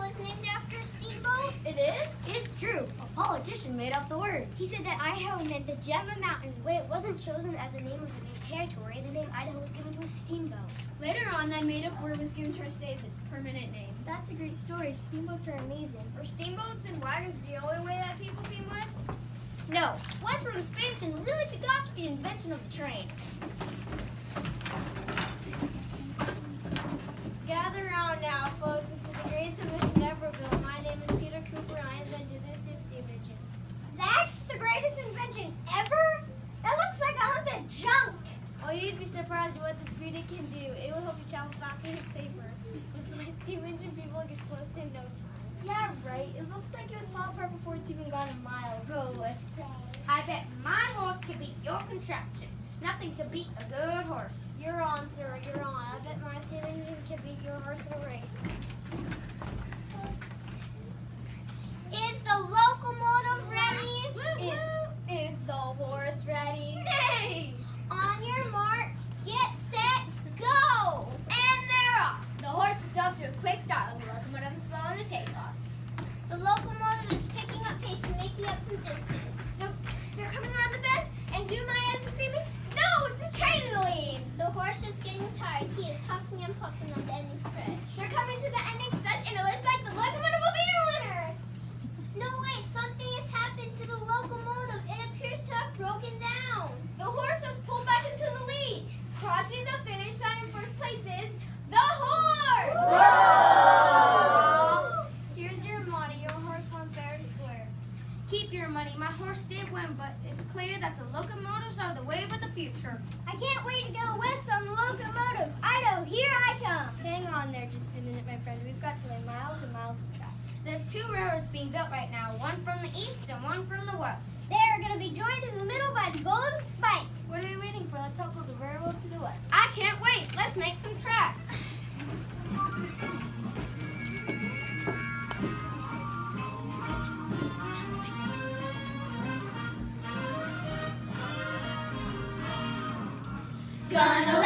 is named after a steamboat? It is? It's true. A politician made up the word. He said that Idaho meant the Gemma Mountains. When it wasn't chosen as a name of a new territory, the name Idaho was given to a steamboat. Later on, that made-up word was given to our state as its permanent name. That's a great story. Steamboats are amazing. Are steamboats and wagons the only way that people came west? No. Westward expansion really took off with the invention of the train. Gather around now, folks. This is the greatest invention ever built. My name is Peter Cooper, and I invented this new steam engine. That's the greatest invention ever? That looks like a hunk of junk. Oh, you'd be surprised at what this beauty can do. It will help you travel faster and safer. With my steam engine, people get close in no time. Yeah, right. It looks like it would fall apart before it's even gone a mile. Go, Wes. I bet my horse can beat your contraption. Nothing can beat a good horse. You're on, sir. You're on. I bet my steam engine can beat your horse in a race. Is the locomotive ready? Is the horse ready? Nay! On your mark, get set, go! And they're off. The horse is off to a quick start. The locomotive is slow on the takeoff. The locomotive is picking up pace and making up some distance. Nope. They're coming around the bend, and do my eyes see me? No, it's the train in the lead. The horse is getting tired. He is huffing and puffing on the ending stretch. They're coming to the ending stretch, and it looks like the locomotive will be your winner. No way, something has happened to the locomotive. It appears to have broken down. The horse was pulled back into the lead. Crossing the finish line in first place is the horse. Whoa! Here's your money. Your horse won fair and square. Keep your money. My horse did win, but it's clear that the locomotives are the wave of the future. I can't wait to go west on the locomotive. Idaho, here I come. Hang on there just a minute, my friend. We've got to lay miles and miles of track. There's two railroads being built right now, one from the east and one from the west. They're going to be joined in the middle by the Golden Spike. What are we waiting for? Let's help build the railroad to the west. I can't wait. Let's make some tracks. Gonna